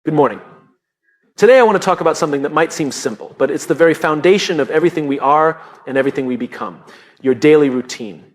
Good morning. Today I want to talk about something that might seem simple, but it's the very foundation of everything we are and everything we become, your daily routine.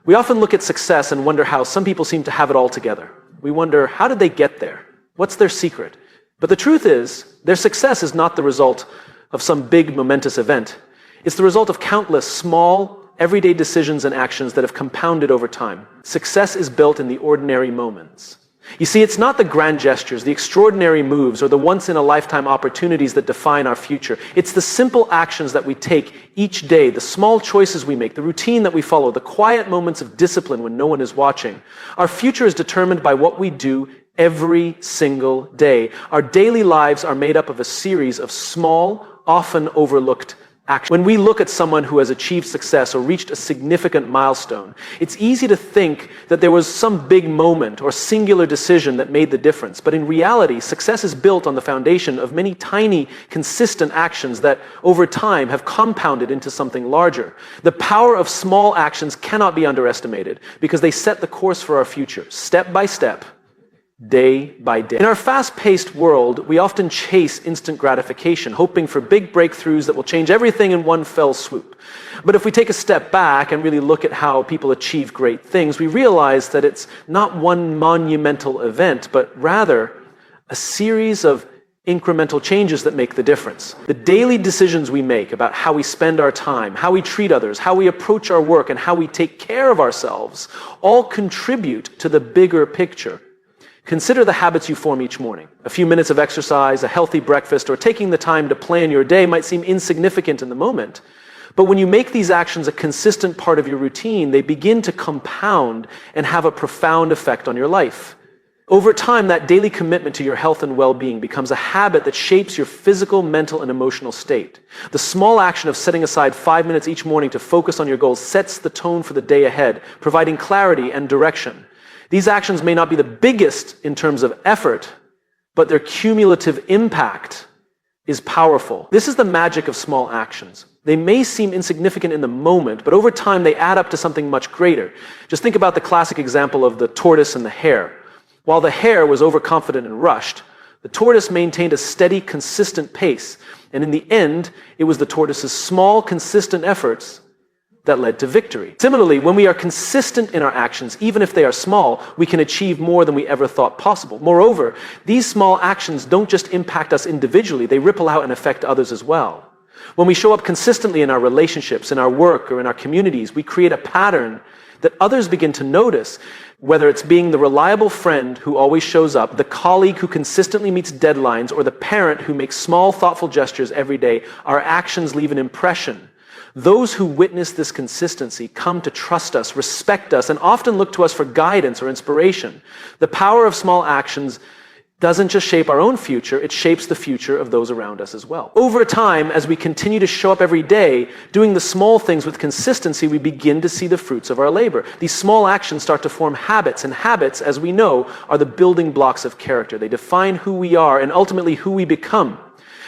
We often look at success and wonder how some people seem to have it all together. We wonder, how did they get there? What's their secret? But the truth is, their success is not the result of some big momentous event. It's the result of countless small, everyday decisions and actions that have compounded over time. Success is built in the ordinary moments. You see, it's not the grand gestures, the extraordinary moves, or the once-in-a-lifetime opportunities that define our future. It's the simple actions that we take each day, the small choices we make, the routine that we follow, the quiet moments of discipline when no one is watching. Our future is determined by what we do every single day. Our daily lives are made up of a series of small, often overlooked actions. When we look at someone who has achieved success or reached a significant milestone, it's easy to think that there was some big moment or singular decision that made the difference. But in reality, success is built on the foundation of many tiny, consistent actions that over time have compounded into something larger. The power of small actions cannot be underestimated because they set the course for our future, step by step, day by day. In our fast-paced world, we often chase instant gratification, hoping for big breakthroughs that will change everything in one fell swoop. But if we take a step back and really look at how people achieve great things, we realize that it's not one monumental event, but rather a series of incremental changes that make the difference. The daily decisions we make about how we spend our time, how we treat others, how we approach our work, and how we take care of ourselves all contribute to the bigger picture. Consider the habits you form each morning. A few minutes of exercise, a healthy breakfast, or taking the time to plan your day might seem insignificant in the moment. But when you make these actions a consistent part of your routine, they begin to compound and have a profound effect on your life. Over time, that daily commitment to your health and well-being becomes a habit that shapes your physical, mental, and emotional state. The small action of setting aside 5 minutes each morning to focus on your goals sets the tone for the day ahead, providing clarity and direction. These actions may not be the biggest in terms of effort, but their cumulative impact is powerful. This is the magic of small actions. They may seem insignificant in the moment, but over time they add up to something much greater. Just think about the classic example of the tortoise and the hare. While the hare was overconfident and rushed, the tortoise maintained a steady, consistent pace. And in the end, it was the tortoise's small, consistent efforts that led to victory. Similarly, when we are consistent in our actions, even if they are small, we can achieve more than we ever thought possible. Moreover, these small actions don't just impact us individually, they ripple out and affect others as well. When we show up consistently in our relationships, in our work, or in our communities, we create a pattern that others begin to notice, whether it's being the reliable friend who always shows up, the colleague who consistently meets deadlines, or the parent who makes small, thoughtful gestures every day. Our actions leave an impression. Those who witness this consistency come to trust us, respect us, and often look to us for guidance or inspiration. The power of small actions doesn't just shape our own future, it shapes the future of those around us as well. Over time, as we continue to show up every day, doing the small things with consistency, we begin to see the fruits of our labor. These small actions start to form habits, and habits, as we know, are the building blocks of character. They define who we are and ultimately who we become.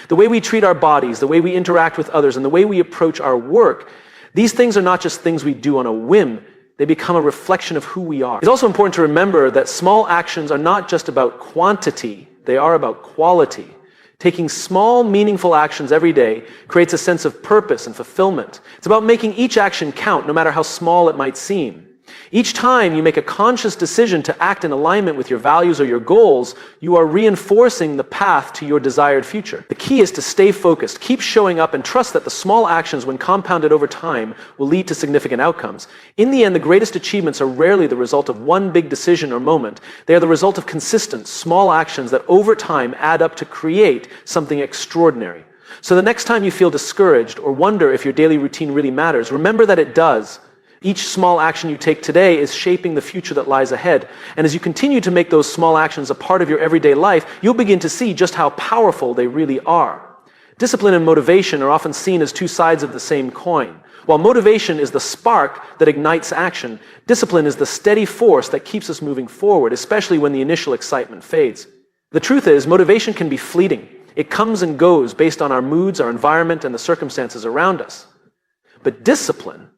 The way we treat our bodies, the way we interact with others, and the way we approach our work, these things are not just things we do on a whim. They become a reflection of who we are. It's also important to remember that small actions are not just about quantity, they are about quality. Taking small, meaningful actions every day creates a sense of purpose and fulfillment. It's about making each action count, no matter how small it might seem. Each time you make a conscious decision to act in alignment with your values or your goals, you are reinforcing the path to your desired future. The key is to stay focused, keep showing up, and trust that the small actions, when compounded over time, will lead to significant outcomes. In the end, the greatest achievements are rarely the result of one big decision or moment. They are the result of consistent, small actions that over time add up to create something extraordinary. So the next time you feel discouraged or wonder if your daily routine really matters, remember that it does. Each small action you take today is shaping the future that lies ahead. And as you continue to make those small actions a part of your everyday life, you'll begin to see just how powerful they really are. Discipline and motivation are often seen as two sides of the same coin. While motivation is the spark that ignites action, discipline is the steady force that keeps us moving forward, especially when the initial excitement fades. The truth is, motivation can be fleeting. It comes and goes based on our moods, our environment, and the circumstances around us. But discipline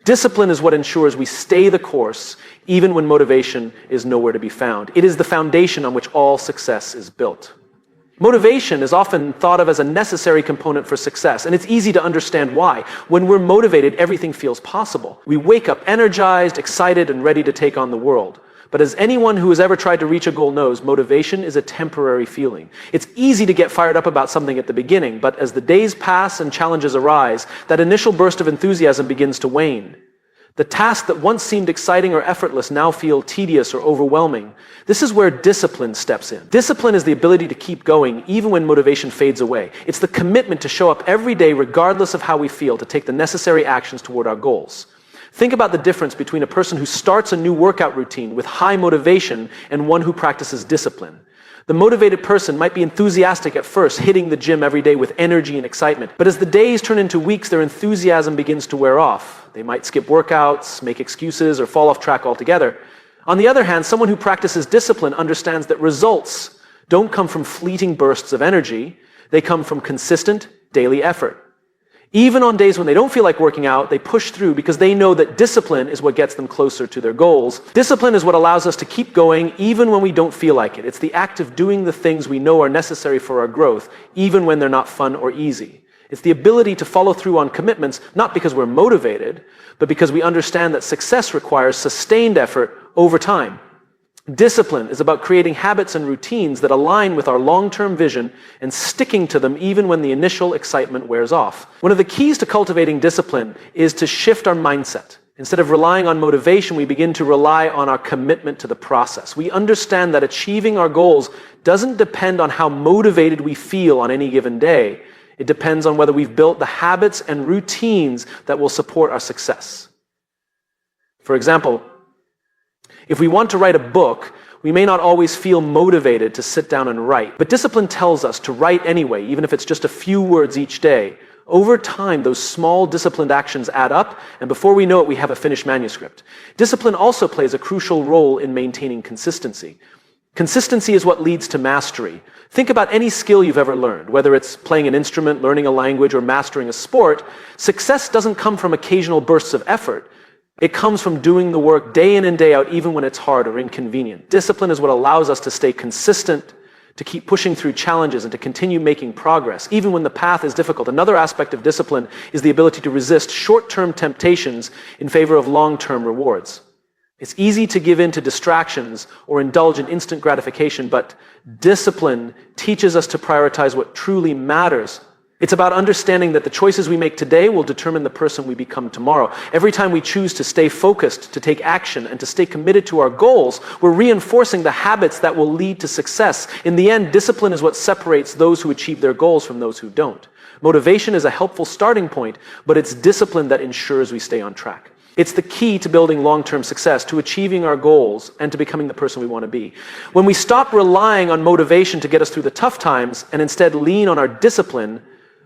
Discipline is what ensures we stay the course even when motivation is nowhere to be found. It is the foundation on which all success is built. Motivation is often thought of as a necessary component for success, and it's easy to understand why. When we're motivated, everything feels possible. We wake up energized, excited, and ready to take on the world. But as anyone who has ever tried to reach a goal knows, motivation is a temporary feeling. It's easy to get fired up about something at the beginning, but as the days pass and challenges arise, that initial burst of enthusiasm begins to wane. The tasks that once seemed exciting or effortless now feel tedious or overwhelming. This is where discipline steps in. Discipline is the ability to keep going even when motivation fades away. It's the commitment to show up every day regardless of how we feel, to take the necessary actions toward our goals. Think about the difference between a person who starts a new workout routine with high motivation and one who practices discipline. The motivated person might be enthusiastic at first, hitting the gym every day with energy and excitement. But as the days turn into weeks, their enthusiasm begins to wear off. They might skip workouts, make excuses, or fall off track altogether. On the other hand, someone who practices discipline understands that results don't come from fleeting bursts of energy. They come from consistent daily effort. Even on days when they don't feel like working out, they push through because they know that discipline is what gets them closer to their goals. Discipline is what allows us to keep going even when we don't feel like it. It's the act of doing the things we know are necessary for our growth, even when they're not fun or easy. It's the ability to follow through on commitments, not because we're motivated, but because we understand that success requires sustained effort over time. Discipline is about creating habits and routines that align with our long-term vision and sticking to them even when the initial excitement wears off. One of the keys to cultivating discipline is to shift our mindset. Instead of relying on motivation, we begin to rely on our commitment to the process. We understand that achieving our goals doesn't depend on how motivated we feel on any given day. It depends on whether we've built the habits and routines that will support our success. For example, if we want to write a book, we may not always feel motivated to sit down and write. But discipline tells us to write anyway, even if it's just a few words each day. Over time, those small disciplined actions add up, and before we know it, we have a finished manuscript. Discipline also plays a crucial role in maintaining consistency. Consistency is what leads to mastery. Think about any skill you've ever learned, whether it's playing an instrument, learning a language, or mastering a sport. Success doesn't come from occasional bursts of effort. It comes from doing the work day in and day out, even when it's hard or inconvenient. Discipline is what allows us to stay consistent, to keep pushing through challenges, and to continue making progress, even when the path is difficult. Another aspect of discipline is the ability to resist short-term temptations in favor of long-term rewards. It's easy to give in to distractions or indulge in instant gratification, but discipline teaches us to prioritize what truly matters. It's about understanding that the choices we make today will determine the person we become tomorrow. Every time we choose to stay focused, to take action, and to stay committed to our goals, we're reinforcing the habits that will lead to success. In the end, discipline is what separates those who achieve their goals from those who don't. Motivation is a helpful starting point, but it's discipline that ensures we stay on track. It's the key to building long-term success, to achieving our goals, and to becoming the person we want to be. When we stop relying on motivation to get us through the tough times and instead lean on our discipline,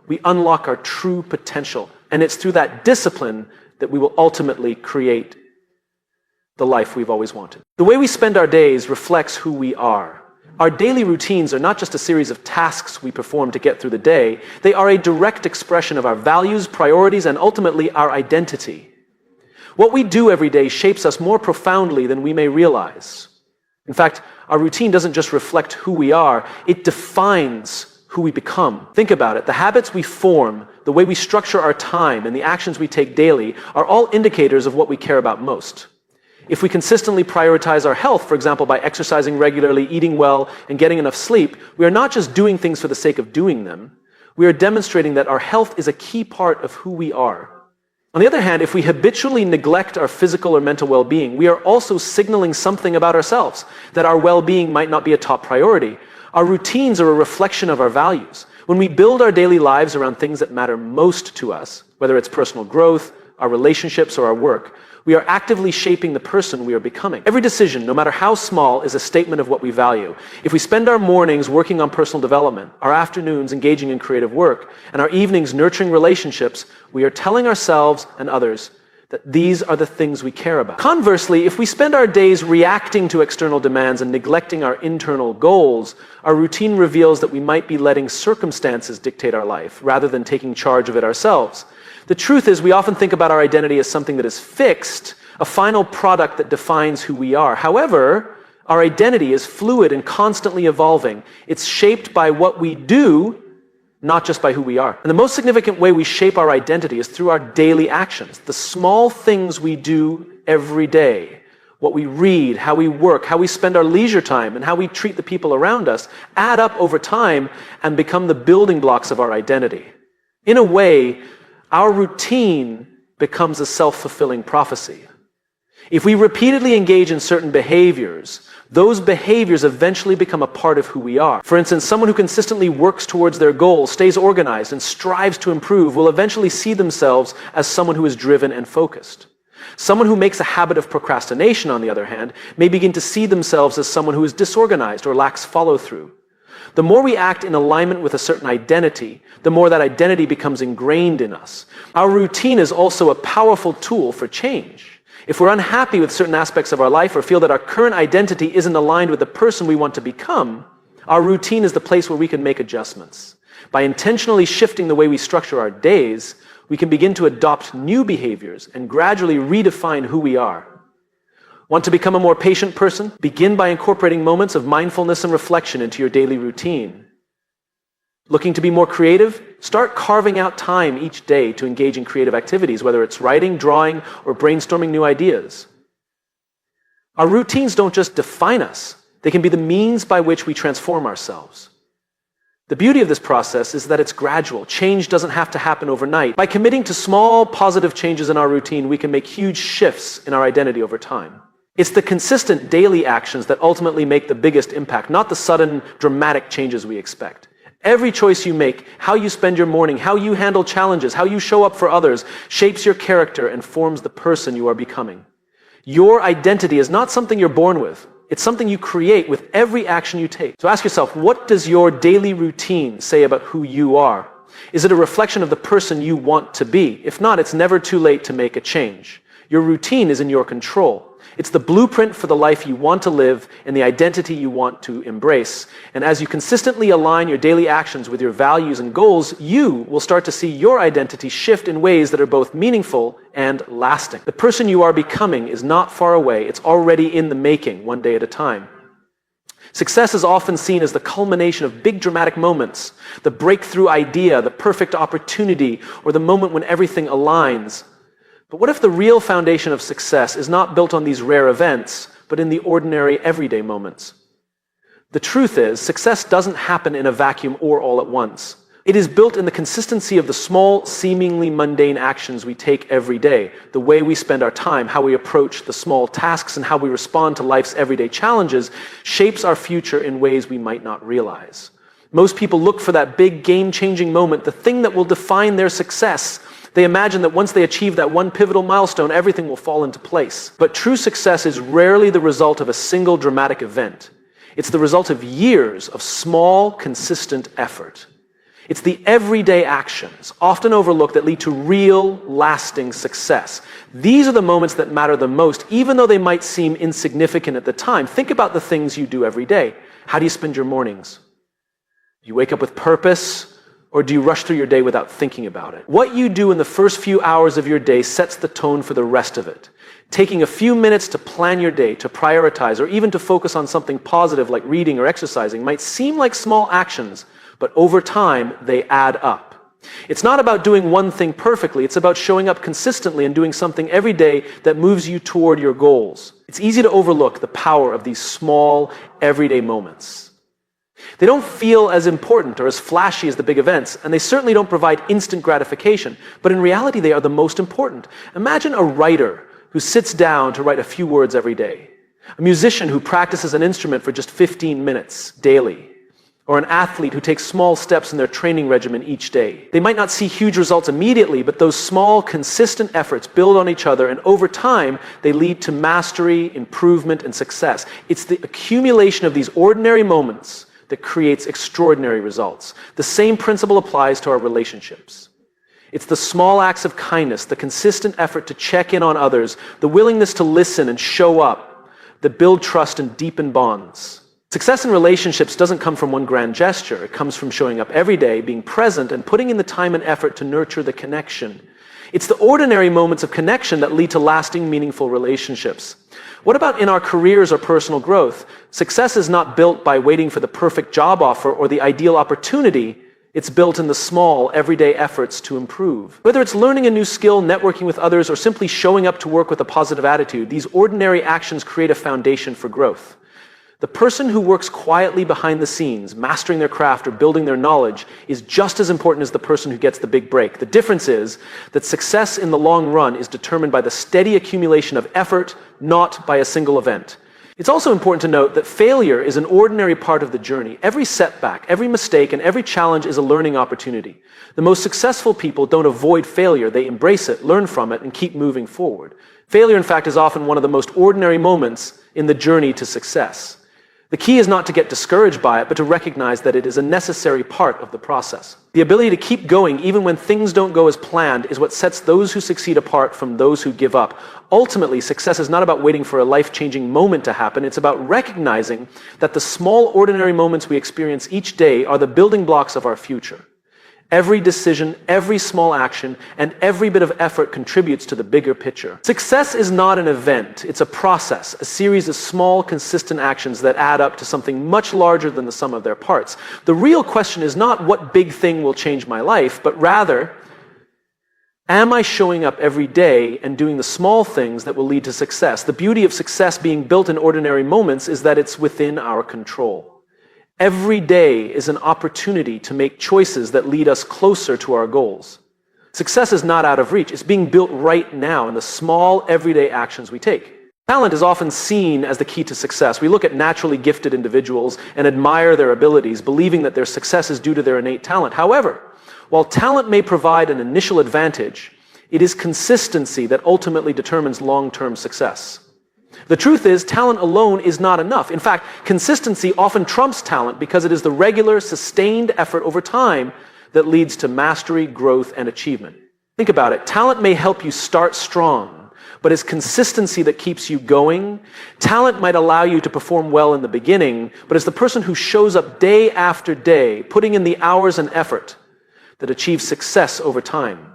we unlock our true potential. And it's through that discipline that we will ultimately create the life we've always wanted. The way we spend our days reflects who we are. Our daily routines are not just a series of tasks we perform to get through the day. They are a direct expression of our values, priorities, and ultimately our identity. What we do every day shapes us more profoundly than we may realize. In fact, our routine doesn't just reflect who we are, it defines who we become. Think about it. The habits we form, the way we structure our time, and the actions we take daily are all indicators of what we care about most. If we consistently prioritize our health, for example, by exercising regularly, eating well, and getting enough sleep, we are not just doing things for the sake of doing them. We are demonstrating that our health is a key part of who we are. On the other hand, if we habitually neglect our physical or mental well-being, we are also signaling something about ourselves, that our well-being might not be a top priority. Our routines are a reflection of our values. When we build our daily lives around things that matter most to us, whether it's personal growth, our relationships, or our work, we are actively shaping the person we are becoming. Every decision, no matter how small, is a statement of what we value. If we spend our mornings working on personal development, our afternoons engaging in creative work, and our evenings nurturing relationships, we are telling ourselves and others that these are the things we care about. Conversely, if we spend our days reacting to external demands and neglecting our internal goals, our routine reveals that we might be letting circumstances dictate our life rather than taking charge of it ourselves. The truth is, we often think about our identity as something that is fixed, a final product that defines who we are. However, our identity is fluid and constantly evolving. It's shaped by what we do, not just by who we are. And the most significant way we shape our identity is through our daily actions, the small things we do every day. What we read, how we work, how we spend our leisure time, and how we treat the people around us add up over time and become the building blocks of our identity. In a way, our routine becomes a self-fulfilling prophecy. If we repeatedly engage in certain behaviors, those behaviors eventually become a part of who we are. For instance, someone who consistently works towards their goals, stays organized, and strives to improve will eventually see themselves as someone who is driven and focused. Someone who makes a habit of procrastination, on the other hand, may begin to see themselves as someone who is disorganized or lacks follow-through. The more we act in alignment with a certain identity, the more that identity becomes ingrained in us. Our routine is also a powerful tool for change. If we're unhappy with certain aspects of our life or feel that our current identity isn't aligned with the person we want to become, our routine is the place where we can make adjustments. By intentionally shifting the way we structure our days, we can begin to adopt new behaviors and gradually redefine who we are. Want to become a more patient person? Begin by incorporating moments of mindfulness and reflection into your daily routine. Looking to be more creative? Start carving out time each day to engage in creative activities, whether it's writing, drawing, or brainstorming new ideas. Our routines don't just define us. They can be the means by which we transform ourselves. The beauty of this process is that it's gradual. Change doesn't have to happen overnight. By committing to small, positive changes in our routine, we can make huge shifts in our identity over time. It's the consistent daily actions that ultimately make the biggest impact, not the sudden, dramatic changes we expect. Every choice you make, how you spend your morning, how you handle challenges, how you show up for others, shapes your character and forms the person you are becoming. Your identity is not something you're born with. It's something you create with every action you take. So ask yourself, what does your daily routine say about who you are? Is it a reflection of the person you want to be? If not, it's never too late to make a change. Your routine is in your control. It's the blueprint for the life you want to live and the identity you want to embrace. And as you consistently align your daily actions with your values and goals, you will start to see your identity shift in ways that are both meaningful and lasting. The person you are becoming is not far away. It's already in the making, one day at a time. Success is often seen as the culmination of big dramatic moments, the breakthrough idea, the perfect opportunity, or the moment when everything aligns. But what if the real foundation of success is not built on these rare events, but in the ordinary, everyday moments? The truth is, success doesn't happen in a vacuum or all at once. It is built in the consistency of the small, seemingly mundane actions we take every day, the way we spend our time, how we approach the small tasks, and how we respond to life's everyday challenges shapes our future in ways we might not realize. Most people look for that big, game-changing moment, the thing that will define their success. They imagine that once they achieve that one pivotal milestone, everything will fall into place. But true success is rarely the result of a single dramatic event. It's the result of years of small, consistent effort. It's the everyday actions, often overlooked, that lead to real, lasting success. These are the moments that matter the most, even though they might seem insignificant at the time. Think about the things you do every day. How do you spend your mornings? Do you wake up with purpose? Or do you rush through your day without thinking about it? What you do in the first few hours of your day sets the tone for the rest of it. Taking a few minutes to plan your day, to prioritize, or even to focus on something positive like reading or exercising might seem like small actions, but over time, they add up. It's not about doing one thing perfectly. It's about showing up consistently and doing something every day that moves you toward your goals. It's easy to overlook the power of these small, everyday moments. They don't feel as important or as flashy as the big events, and they certainly don't provide instant gratification, but in reality they are the most important. Imagine a writer who sits down to write a few words every day, a musician who practices an instrument for just 15 minutes daily, or an athlete who takes small steps in their training regimen each day. They might not see huge results immediately, but those small, consistent efforts build on each other, and over time, they lead to mastery, improvement, and success. It's the accumulation of these ordinary moments that creates extraordinary results. The same principle applies to our relationships. It's the small acts of kindness, the consistent effort to check in on others, the willingness to listen and show up, that build trust and deepen bonds. Success in relationships doesn't come from one grand gesture. It comes from showing up every day, being present, and putting in the time and effort to nurture the connection. It's the ordinary moments of connection that lead to lasting, meaningful relationships. What about in our careers or personal growth? Success is not built by waiting for the perfect job offer or the ideal opportunity. It's built in the small, everyday efforts to improve. Whether it's learning a new skill, networking with others, or simply showing up to work with a positive attitude, these ordinary actions create a foundation for growth. The person who works quietly behind the scenes, mastering their craft or building their knowledge, is just as important as the person who gets the big break. The difference is that success in the long run is determined by the steady accumulation of effort, not by a single event. It's also important to note that failure is an ordinary part of the journey. Every setback, every mistake, and every challenge is a learning opportunity. The most successful people don't avoid failure. They embrace it, learn from it, and keep moving forward. Failure, in fact, is often one of the most ordinary moments in the journey to success. The key is not to get discouraged by it, but to recognize that it is a necessary part of the process. The ability to keep going even when things don't go as planned is what sets those who succeed apart from those who give up. Ultimately, success is not about waiting for a life-changing moment to happen. It's about recognizing that the small, ordinary moments we experience each day are the building blocks of our future. Every decision, every small action, and every bit of effort contributes to the bigger picture. Success is not an event. It's a process, a series of small, consistent actions that add up to something much larger than the sum of their parts. The real question is not what big thing will change my life, but rather, am I showing up every day and doing the small things that will lead to success? The beauty of success being built in ordinary moments is that it's within our control. Every day is an opportunity to make choices that lead us closer to our goals. Success is not out of reach. It's being built right now in the small, everyday actions we take. Talent is often seen as the key to success. We look at naturally gifted individuals and admire their abilities, believing that their success is due to their innate talent. However, while talent may provide an initial advantage, it is consistency that ultimately determines long-term success. The truth is, talent alone is not enough. In fact, consistency often trumps talent because it is the regular, sustained effort over time that leads to mastery, growth, and achievement. Think about it. Talent may help you start strong, but it's consistency that keeps you going. Talent might allow you to perform well in the beginning, but it's the person who shows up day after day, putting in the hours and effort, that achieves success over time.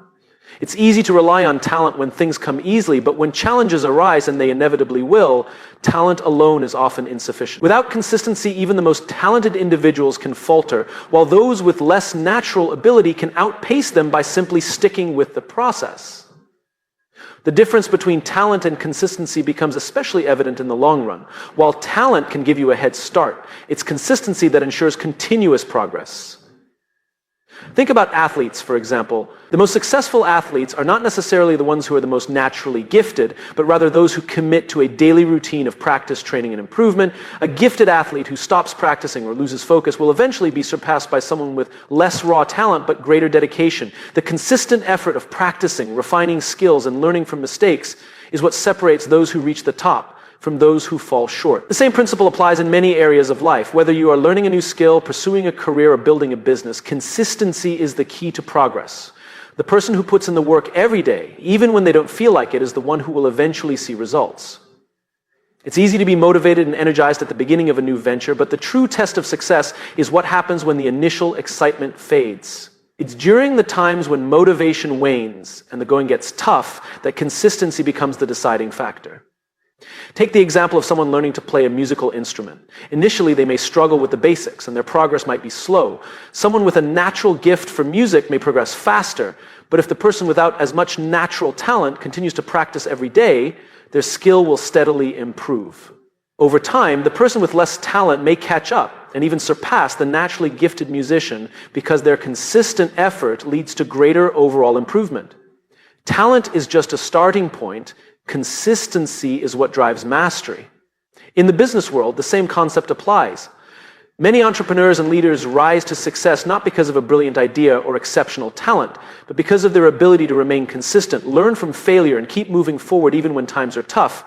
It's easy to rely on talent when things come easily, but when challenges arise, and they inevitably will, talent alone is often insufficient. Without consistency, even the most talented individuals can falter, while those with less natural ability can outpace them by simply sticking with the process. The difference between talent and consistency becomes especially evident in the long run. While talent can give you a head start, it's consistency that ensures continuous progress. Think about athletes, for example. The most successful athletes are not necessarily the ones who are the most naturally gifted, but rather those who commit to a daily routine of practice, training, and improvement. A gifted athlete who stops practicing or loses focus will eventually be surpassed by someone with less raw talent but greater dedication. The consistent effort of practicing, refining skills, and learning from mistakes is what separates those who reach the top from those who fall short. The same principle applies in many areas of life. Whether you are learning a new skill, pursuing a career, or building a business, consistency is the key to progress. The person who puts in the work every day, even when they don't feel like it, is the one who will eventually see results. It's easy to be motivated and energized at the beginning of a new venture, but the true test of success is what happens when the initial excitement fades. It's during the times when motivation wanes and the going gets tough that consistency becomes the deciding factor. Take the example of someone learning to play a musical instrument. Initially, they may struggle with the basics, and their progress might be slow. Someone with a natural gift for music may progress faster, but if the person without as much natural talent continues to practice every day, their skill will steadily improve. Over time, the person with less talent may catch up and even surpass the naturally gifted musician because their consistent effort leads to greater overall improvement. Talent is just a starting point. Consistency is what drives mastery. In the business world, the same concept applies. Many entrepreneurs and leaders rise to success not because of a brilliant idea or exceptional talent, but because of their ability to remain consistent, learn from failure, and keep moving forward even when times are tough.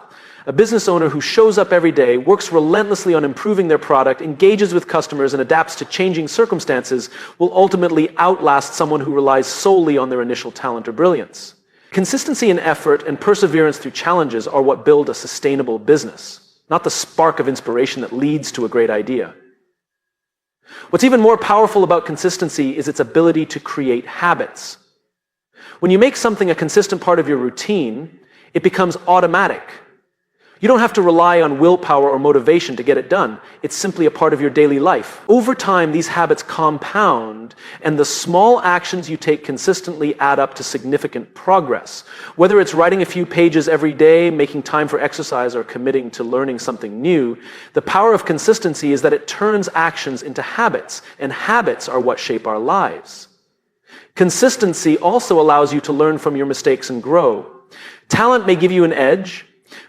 A business owner who shows up every day, works relentlessly on improving their product, engages with customers, and adapts to changing circumstances will ultimately outlast someone who relies solely on their initial talent or brilliance. Consistency in effort and perseverance through challenges are what build a sustainable business, not the spark of inspiration that leads to a great idea. What's even more powerful about consistency is its ability to create habits. When you make something a consistent part of your routine, it becomes automatic. You don't have to rely on willpower or motivation to get it done. It's simply a part of your daily life. Over time, these habits compound, and the small actions you take consistently add up to significant progress. Whether it's writing a few pages every day, making time for exercise, or committing to learning something new, the power of consistency is that it turns actions into habits, and habits are what shape our lives. Consistency also allows you to learn from your mistakes and grow. Talent may give you an edge,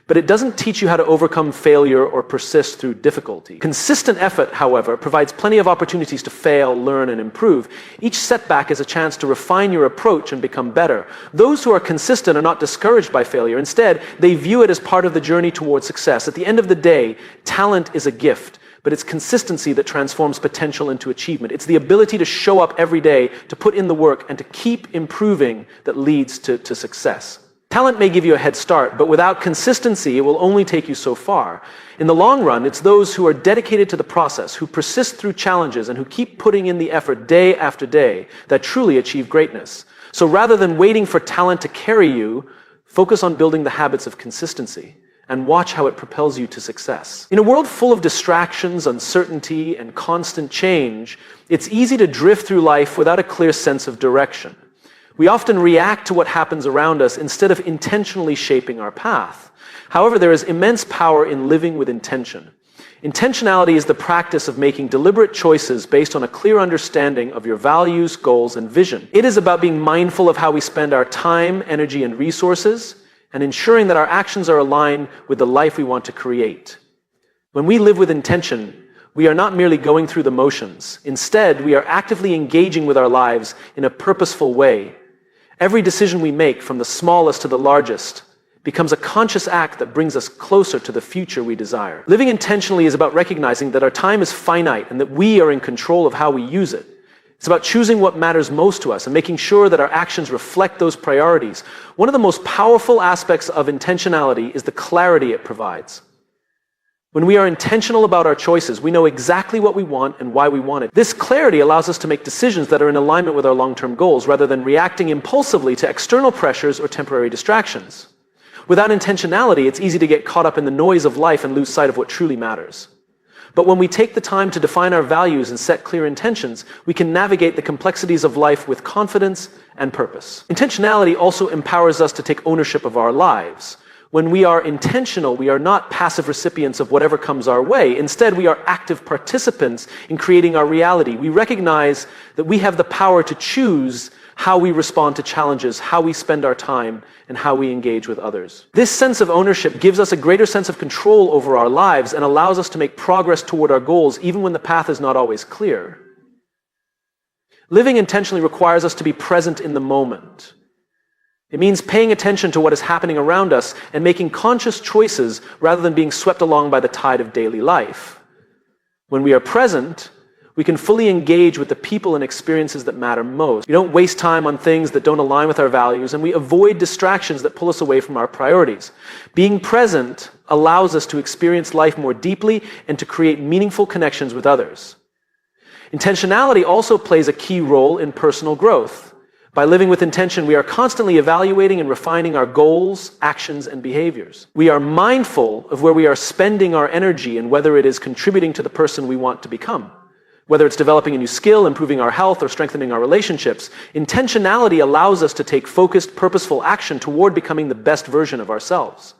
but it doesn't teach you how to overcome failure or persist through difficulty. Consistent effort, however, provides plenty of opportunities to fail, learn, and improve. Each setback is a chance to refine your approach and become better. Those who are consistent are not discouraged by failure. Instead, they view it as part of the journey towards success. At the end of the day, talent is a gift, but it's consistency that transforms potential into achievement. It's the ability to show up every day, to put in the work, and to keep improving that leads to success. Talent may give you a head start, but without consistency, it will only take you so far. In the long run, it's those who are dedicated to the process, who persist through challenges, and who keep putting in the effort day after day that truly achieve greatness. So rather than waiting for talent to carry you, focus on building the habits of consistency and watch how it propels you to success. In a world full of distractions, uncertainty, and constant change, it's easy to drift through life without a clear sense of direction. We often react to what happens around us instead of intentionally shaping our path. However, there is immense power in living with intention. Intentionality is the practice of making deliberate choices based on a clear understanding of your values, goals, and vision. It is about being mindful of how we spend our time, energy, and resources, and ensuring that our actions are aligned with the life we want to create. When we live with intention, we are not merely going through the motions. Instead, we are actively engaging with our lives in a purposeful way. Every decision we make, from the smallest to the largest, becomes a conscious act that brings us closer to the future we desire. Living intentionally is about recognizing that our time is finite and that we are in control of how we use it. It's about choosing what matters most to us and making sure that our actions reflect those priorities. One of the most powerful aspects of intentionality is the clarity it provides. When we are intentional about our choices, we know exactly what we want and why we want it. This clarity allows us to make decisions that are in alignment with our long-term goals, rather than reacting impulsively to external pressures or temporary distractions. Without intentionality, it's easy to get caught up in the noise of life and lose sight of what truly matters. But when we take the time to define our values and set clear intentions, we can navigate the complexities of life with confidence and purpose. Intentionality also empowers us to take ownership of our lives. When we are intentional, we are not passive recipients of whatever comes our way. Instead, we are active participants in creating our reality. We recognize that we have the power to choose how we respond to challenges, how we spend our time, and how we engage with others. This sense of ownership gives us a greater sense of control over our lives and allows us to make progress toward our goals, even when the path is not always clear. Living intentionally requires us to be present in the moment. It means paying attention to what is happening around us and making conscious choices rather than being swept along by the tide of daily life. When we are present, we can fully engage with the people and experiences that matter most. We don't waste time on things that don't align with our values, and we avoid distractions that pull us away from our priorities. Being present allows us to experience life more deeply and to create meaningful connections with others. Intentionality also plays a key role in personal growth. By living with intention, we are constantly evaluating and refining our goals, actions, and behaviors. We are mindful of where we are spending our energy and whether it is contributing to the person we want to become. Whether it's developing a new skill, improving our health, or strengthening our relationships, intentionality allows us to take focused, purposeful action toward becoming the best version of ourselves.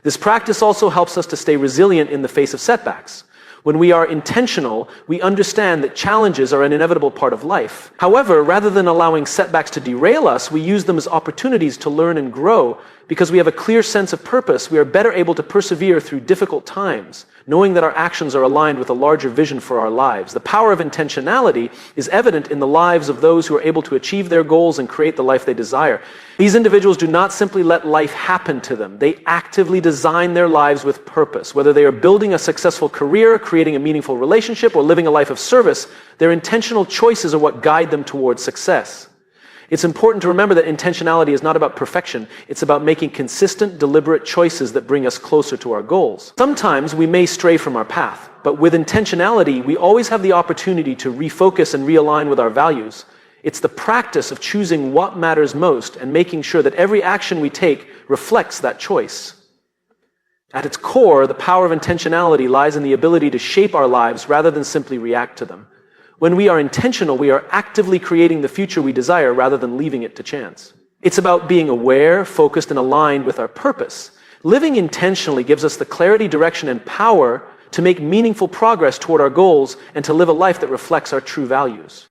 This practice also helps us to stay resilient in the face of setbacks. When we are intentional, we understand that challenges are an inevitable part of life. However, rather than allowing setbacks to derail us, we use them as opportunities to learn and grow. Because we have a clear sense of purpose, we are better able to persevere through difficult times, knowing that our actions are aligned with a larger vision for our lives. The power of intentionality is evident in the lives of those who are able to achieve their goals and create the life they desire. These individuals do not simply let life happen to them. They actively design their lives with purpose. Whether they are building a successful career, creating a meaningful relationship, or living a life of service, their intentional choices are what guide them towards success. It's important to remember that intentionality is not about perfection. It's about making consistent, deliberate choices that bring us closer to our goals. Sometimes we may stray from our path, but with intentionality, we always have the opportunity to refocus and realign with our values. It's the practice of choosing what matters most and making sure that every action we take reflects that choice. At its core, the power of intentionality lies in the ability to shape our lives rather than simply react to them. When we are intentional, we are actively creating the future we desire rather than leaving it to chance. It's about being aware, focused, and aligned with our purpose. Living intentionally gives us the clarity, direction, and power to make meaningful progress toward our goals and to live a life that reflects our true values.